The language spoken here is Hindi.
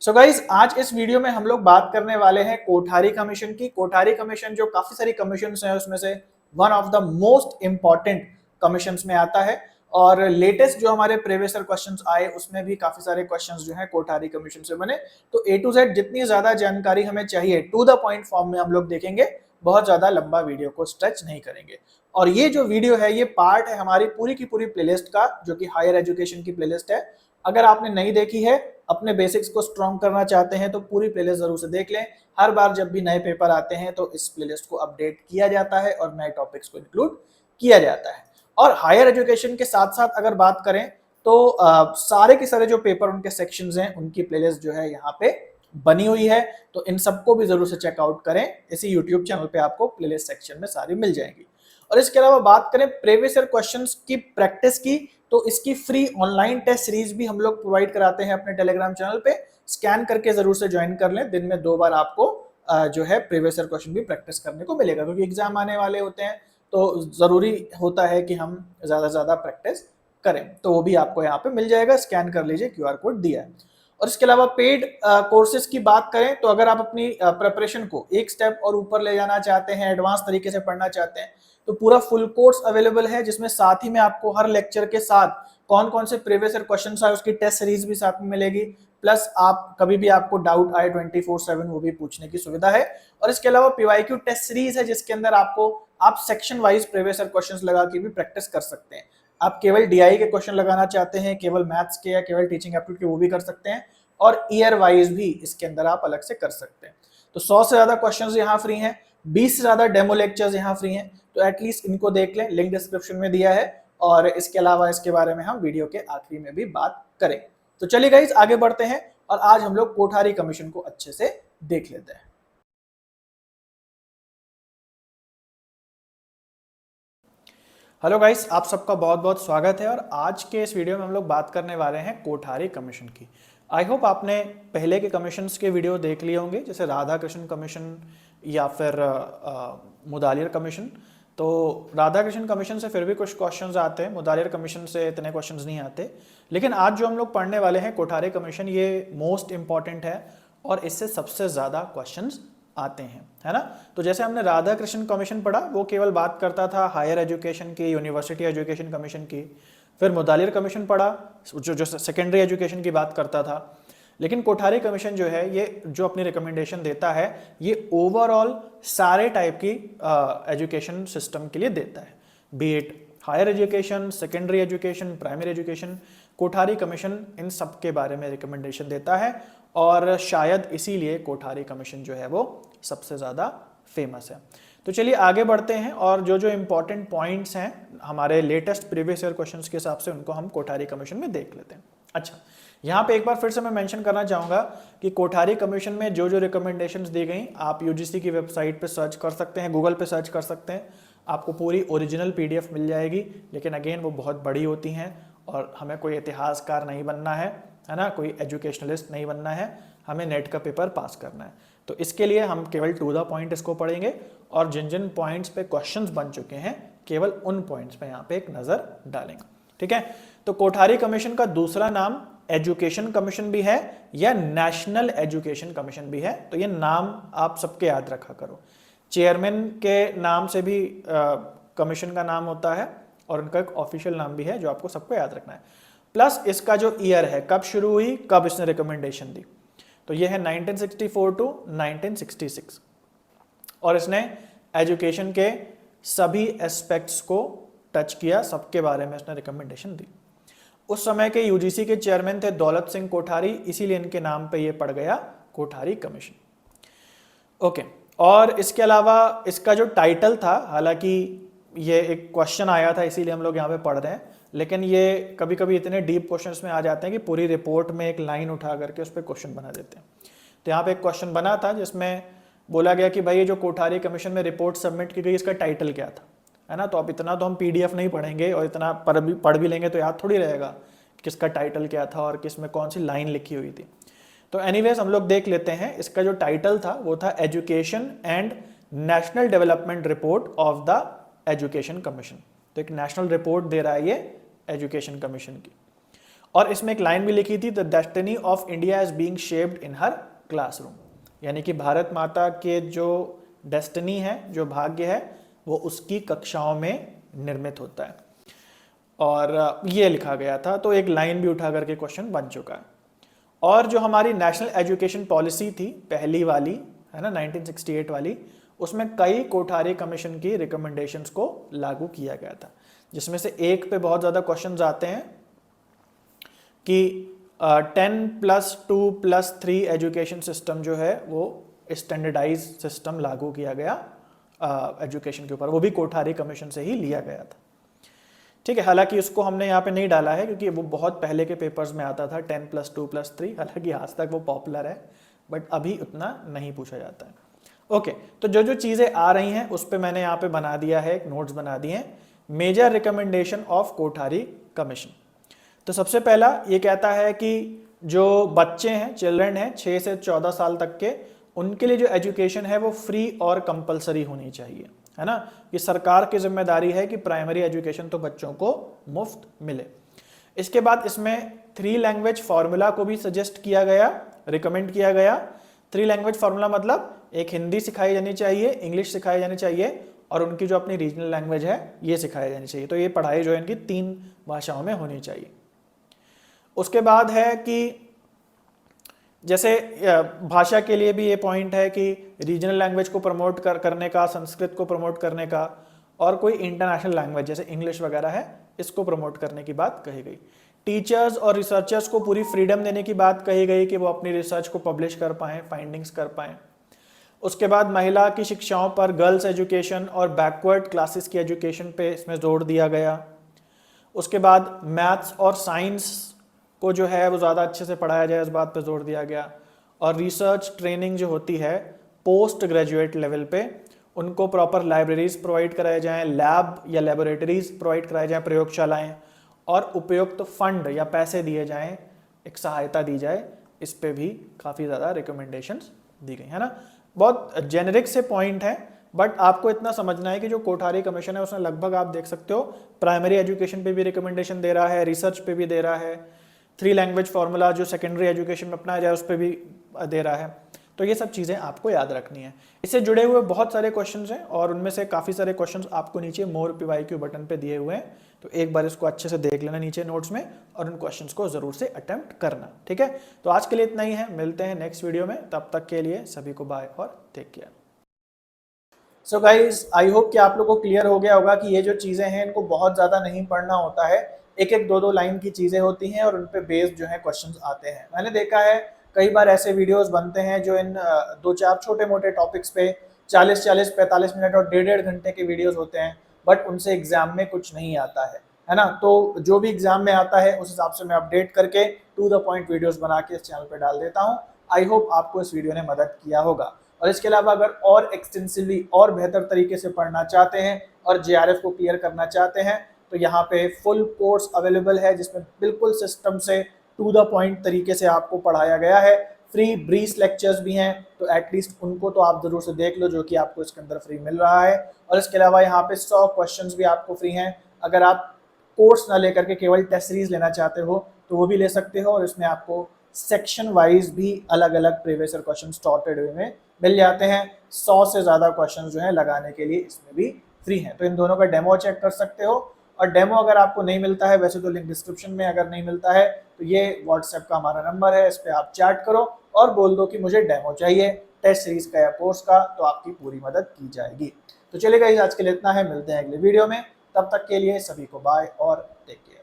सो गाइज आज इस वीडियो में हम लोग बात करने वाले हैं कोठारी कमीशन की। कोठारी कमीशन जो काफी सारी कमीशन हैं उसमें से one of the most important commission में आता है और लेटेस्ट जो हमारे प्रीवियस क्वेश्चंस आए उसमें भी काफी सारे क्वेश्चंस जो हैं कोठारी कमीशन से बने। तो ए टू जेड जितनी ज्यादा जानकारी हमें चाहिए टू द पॉइंट फॉर्म में हम लोग देखेंगे, बहुत ज्यादा लंबा वीडियो को स्ट्रेच नहीं करेंगे। और ये जो वीडियो है ये पार्ट है हमारी पूरी की पूरी प्लेलिस्ट का, जो कि हायर एजुकेशन की प्लेलिस्ट है। अगर आपने नहीं देखी है, अपने बेसिक्स को स्ट्रॉन्ग करना चाहते हैं तो पूरी प्लेलिस्ट जरूर से देख लें। हर बार जब भी नए पेपर आते हैं तो इस प्लेलिस्ट को अपडेट किया जाता है और नए टॉपिक्स को इंक्लूड किया जाता है। और हायर एजुकेशन के साथ साथ अगर बात करें तो सारे के सारे जो पेपर उनके सेक्शंस हैं उनकी प्लेलिस्ट जो है यहाँ पे बनी हुई है। तो इन सबको भी जरूर से चेकआउट करें, इसी यूट्यूब चैनल पे आपको प्लेलिस्ट सेक्शन में सारी मिल जाएंगी। और इसके अलावा बात करें प्रीवियस ईयर क्वेश्चंस की प्रैक्टिस की, तो इसकी फ्री ऑनलाइन टेस्ट सीरीज भी हम लोग प्रोवाइड कराते हैं अपने टेलीग्राम चैनल पे। स्कैन करके जरूर से ज्वाइन कर लें, दिन में 2 बार आपको जो है प्रीवियस ईयर क्वेश्चन भी प्रैक्टिस करने को मिलेगा, क्योंकि एग्जाम आने वाले होते हैं तो जरूरी होता है कि हम ज्यादा से ज्यादा प्रैक्टिस करें। तो वो भी आपको यहाँ पे मिल जाएगा, स्कैन कर लीजिए, QR कोड दिया है। और इसके अलावा पेड कोर्सेज की बात करें तो अगर आप अपनी प्रिपरेशन को एक स्टेप और ऊपर ले जाना चाहते हैं, एडवांस तरीके से पढ़ना चाहते हैं, तो पूरा फुल कोर्स अवेलेबल है, जिसमें साथ ही में आपको हर लेक्चर के साथ कौन कौन से प्रीवियस ईयर क्वेश्चंस आए उसकी टेस्ट सीरीज भी साथ में मिलेगी। प्लस आप कभी भी आपको डाउट आए 24/7 वो भी पूछने की सुविधा है। और इसके अलावा PYQ टेस्ट सीरीज है, जिसके अंदर आपको आप section wise previous year questions लगा के भी प्रैक्टिस कर सकते हैं। आप केवल DI के क्वेश्चन लगाना चाहते हैं, केवल मैथ्स के या केवल टीचिंग एप्टीट्यूड के, वो भी कर सकते हैं। और ईयर वाइज भी इसके अंदर आप अलग से कर सकते हैं। तो 100 से ज्यादा क्वेश्चंस यहाँ फ्री हैं, 20 से ज्यादा डेमो लेक्चर्स यहाँ फ्री हैं। तो एटलीस्ट इनको देख लें, लिंक डिस्क्रिप्शन में दिया है। और इसके अलावा इसके बारे में हम वीडियो के आखिरी में भी बात करें। तो चलिए गाइस आगे बढ़ते हैं और आज हम लोग कोठारी कमीशन को अच्छे से देख लेते हैं। हेलो गाइस, आप सबका बहुत बहुत स्वागत है। और आज के इस वीडियो में हम लोग बात करने वाले हैं कोठारी कमीशन की। आई होप आपने पहले के कमीशंस के वीडियो देख लिए होंगे, जैसे राधा कृष्ण कमीशन या फिर मुदालियर कमीशन। तो राधा कृष्ण कमीशन से फिर भी कुछ क्वेश्चंस आते हैं, मुदालियर कमीशन से इतने क्वेश्चंस नहीं आते। लेकिन आज जो हम लोग पढ़ने वाले हैं कोठारी कमीशन, ये मोस्ट इंपॉर्टेंट है और इससे सबसे ज़्यादा क्वेश्चंस आते हैं, है ना। तो जैसे हमने राधा कृष्ण कमीशन पढ़ा, वो केवल बात करता था हायर एजुकेशन की, यूनिवर्सिटी एजुकेशन कमीशन की। फिर मुदालियर कमीशन पढ़ा जो सेकेंडरी एजुकेशन की बात करता था। लेकिन कोठारी कमीशन जो है ये जो अपनी रिकमेंडेशन देता है, ये ओवरऑल सारे टाइप की एजुकेशन सिस्टम के लिए देता है, be it higher education, secondary education, primary education. Kothari commission इन सब के बारे में रिकमेंडेशन देता है और शायद इसीलिए कोठारी कमीशन जो है वो सबसे ज़्यादा फेमस है। तो चलिए आगे बढ़ते हैं और जो जो इम्पोर्टेंट पॉइंट्स हैं हमारे लेटेस्ट प्रीवियस ईयर क्वेश्चंस के हिसाब से उनको हम कोठारी कमीशन में देख लेते हैं। अच्छा, यहाँ पे एक बार फिर से मैं मेंशन करना चाहूँगा कि कोठारी कमीशन में जो जो रिकमेंडेशंस दी गई आप UGC की वेबसाइट पे सर्च कर सकते हैं, गूगल पे सर्च कर सकते हैं, आपको पूरी ओरिजिनल PDF मिल जाएगी। लेकिन अगेन वो बहुत बड़ी होती हैं और हमें कोई इतिहासकार नहीं बनना है ना, कोई एजुकेशनलिस्ट नहीं बनना है, हमें नेट का पेपर पास करना है। तो इसके लिए हम केवल टू द पॉइंट इसको पढ़ेंगे और जिन जिन पॉइंट्स पे क्वेश्चंस बन चुके हैं केवल उन पॉइंट्स पे यहाँ पे एक नज़र डालेंगे, ठीक है। तो कोठारी कमीशन का दूसरा नाम एजुकेशन कमीशन भी है या नेशनल एजुकेशन कमीशन भी है। तो ये नाम आप सबके याद रखा करो। चेयरमैन के नाम से भी कमीशन का नाम होता है और उनका एक ऑफिशियल नाम भी है जो आपको सबको याद रखना है। प्लस इसका जो ईयर है, कब शुरू हुई, कब इसने रिकमेंडेशन दी, तो ये है 1964 टू 1966। और इसने एजुकेशन के सभी एस्पेक्ट्स को टच किया, सबके बारे में इसने रिकमेंडेशन दी। उस समय के UGC के चेयरमैन थे दौलत सिंह कोठारी, इसीलिए इनके नाम पे ये पड़ गया कोठारी कमीशन। ओके, और इसके अलावा इसका जो टाइटल था, हालांकि ये एक क्वेश्चन आया था इसीलिए हम लोग यहाँ पे पढ़ रहे हैं, लेकिन ये कभी कभी इतने डीप क्वेश्चंस में आ जाते हैं कि पूरी रिपोर्ट में एक लाइन उठा करके उस पर क्वेश्चन बना देते हैं। तो यहाँ पे एक क्वेश्चन बना था जिसमें बोला गया कि भाई ये जो कोठारी कमीशन में रिपोर्ट सबमिट की गई इसका टाइटल क्या था, है ना। तो अब इतना तो हम PDF नहीं पढ़ेंगे और इतना पढ़ भी लेंगे तो याद थोड़ी रहेगा किसका टाइटल क्या था और किसमें कौन सी लाइन लिखी हुई थी। तो एनीवेज हम लोग देख लेते हैं। इसका जो टाइटल था वो था education and national development report of the education commission. तो एक नेशनल रिपोर्ट दे रहा है ये एजुकेशन कमीशन की। और इसमें एक लाइन भी लिखी थी, the destiny of India is being shaped in her classroom, यानी कि भारत माता के जो डेस्टिनी है, जो भाग्य है, वो उसकी कक्षाओं में निर्मित होता है। और ये लिखा गया था, तो एक लाइन भी उठा करके क्वेश्चन बन चुका है। और जो हमारी नेशनल एजुकेशन पॉलिसी थी पहली वाली, है ना, 1968 वाली, उसमें कई कोठारी कमीशन की रिकमेंडेशंस को लागू किया गया था, जिसमें से एक पे बहुत ज़्यादा क्वेश्चंस आते हैं कि 10+2+3 एजुकेशन सिस्टम जो है वो स्टैंडर्डाइज सिस्टम लागू किया गया एजुकेशन के ऊपर, वो भी कोठारी कमीशन से ही लिया गया था। ठीक है, हालांकि उसको हमने यहाँ पे नहीं डाला है क्योंकि वो बहुत पहले के पेपर्स में आता था 10+2+3, हालांकि आज तक वो पॉपुलर है बट अभी उतना नहीं पूछा जाता है। ओके, तो जो जो चीज़ें आ रही हैं उस पर मैंने यहाँ पे बना दिया है, एक नोट्स बना दिए हैं, major recommendation of Kothari commission. तो सबसे पहला ये कहता है कि जो बच्चे हैं, चिल्ड्रन हैं 6 से 14 साल तक के, उनके लिए जो एजुकेशन है वो फ्री और कंपलसरी होनी चाहिए, है ना। ये सरकार की जिम्मेदारी है कि प्राइमरी एजुकेशन तो बच्चों को मुफ्त मिले। इसके बाद इसमें 3 लैंग्वेज फार्मूला को भी सजेस्ट किया गया, रिकमेंड किया गया। 3 लैंग्वेज फार्मूला मतलब एक हिंदी सिखाई जानी चाहिए, इंग्लिश सिखाई जानी चाहिए और उनकी जो अपनी रीजनल लैंग्वेज है ये सिखाई जानी चाहिए। तो ये पढ़ाई जो है इनकी 3 भाषाओं में होनी चाहिए। उसके बाद है कि जैसे भाषा के लिए भी ये पॉइंट है कि रीजनल लैंग्वेज को प्रमोट करने का, संस्कृत को प्रमोट करने का, और कोई इंटरनेशनल लैंग्वेज जैसे इंग्लिश वगैरह है इसको प्रमोट करने की बात कही गई। टीचर्स और रिसर्चर्स को पूरी फ्रीडम देने की बात कही गई कि वो अपनी रिसर्च को पब्लिश कर पाएँ, फाइंडिंग्स कर पाएँ। उसके बाद महिला की शिक्षाओं पर, गर्ल्स एजुकेशन और बैकवर्ड क्लासेस की एजुकेशन पे इसमें जोर दिया गया। उसके बाद मैथ्स और साइंस को जो है वो ज़्यादा अच्छे से पढ़ाया जाए, इस बात पे जोर दिया गया। और रिसर्च ट्रेनिंग जो होती है पोस्ट ग्रेजुएट लेवल पे, उनको प्रॉपर लाइब्रेरीज प्रोवाइड कराए जाएं, लैब या लेबोरेटरीज प्रोवाइड कराए जाएं, प्रयोगशालाएं, और उपयुक्त फंड या पैसे दिए जाएं, एक सहायता दी जाए। इस पे भी काफ़ी ज़्यादा रिकमेंडेशंस दी गई, है ना। बहुत जेनेरिक से पॉइंट है बट आपको इतना समझना है कि जो कोठारी कमीशन है उसने लगभग, आप देख सकते हो, प्राइमरी एजुकेशन पे भी रिकमेंडेशन दे रहा है, रिसर्च पे भी दे रहा है, 3 लैंग्वेज फार्मूला जो सेकेंडरी एजुकेशन में अपनाया जाए उस पर भी दे रहा है। तो ये सब चीज़ें आपको याद रखनी है। इससे जुड़े हुए बहुत सारे क्वेश्चंस हैं और उनमें से काफ़ी सारे क्वेश्चंस आपको नीचे मोर PYQ बटन पे दिए हुए हैं, तो एक बार इसको अच्छे से देख लेना नीचे नोट्स में और उन क्वेश्चंस को ज़रूर से अटेम्प्ट करना। ठीक है, तो आज के लिए इतना ही है, मिलते हैं नेक्स्ट वीडियो में, तब तक के लिए सभी को बाय और take care. So guys, I hope कि आप लोगों को क्लियर हो गया होगा कि ये जो चीज़ें हैं इनको बहुत ज़्यादा नहीं पढ़ना होता है, एक एक 2-2 लाइन की चीज़ें होती हैं और उन पे बेस्ड जो है क्वेश्चंस आते हैं। मैंने देखा है कई बार ऐसे वीडियोस बनते हैं जो इन 2-4 छोटे मोटे टॉपिक्स पे 40-40, 45 मिनट और 1.5 घंटे के वीडियोस होते हैं, बट उनसे एग्जाम में कुछ नहीं आता है ना। तो जो भी एग्जाम में आता है उस हिसाब से मैं अपडेट करके टू द पॉइंट वीडियोस बना के इस चैनल पर डाल देता हूँ। आई होप आपको इस वीडियो ने मदद किया होगा। और इसके अलावा अगर और एक्सटेंसिवली और बेहतर तरीके से पढ़ना चाहते हैं और JRF को क्लियर करना चाहते हैं तो यहाँ पे फुल कोर्स अवेलेबल है जिसमें बिल्कुल सिस्टम से टू द पॉइंट तरीके से आपको पढ़ाया गया है। फ्री ब्रीफ लेक्चर्स भी हैं, तो एटलीस्ट उनको तो आप जरूर से देख लो, जो कि आपको इसके अंदर फ्री मिल रहा है। और इसके अलावा यहाँ पे 100 क्वेश्चंस भी आपको फ्री हैं। अगर आप कोर्स ना लेकर के केवल टेस्ट सीरीज लेना चाहते हो तो वो भी ले सकते हो, और इसमें आपको सेक्शन वाइज भी अलग अलग प्रीवियस ईयर क्वेश्चन सॉर्टेड वे में मिल जाते हैं। 100 से ज़्यादा क्वेश्चन जो है लगाने के लिए इसमें भी फ्री हैं, तो इन दोनों का डेमो चेक कर सकते हो। और डेमो अगर आपको नहीं मिलता है, वैसे तो लिंक डिस्क्रिप्शन में, अगर नहीं मिलता है तो ये व्हाट्सएप का हमारा नंबर है, इस पर आप चैट करो और बोल दो कि मुझे डेमो चाहिए टेस्ट सीरीज का या कोर्स का, तो आपकी पूरी मदद की जाएगी। तो चलिए गाइस, आज के लिए इतना है, मिलते हैं अगले वीडियो में, तब तक के लिए सभी को बाय और टेक केयर।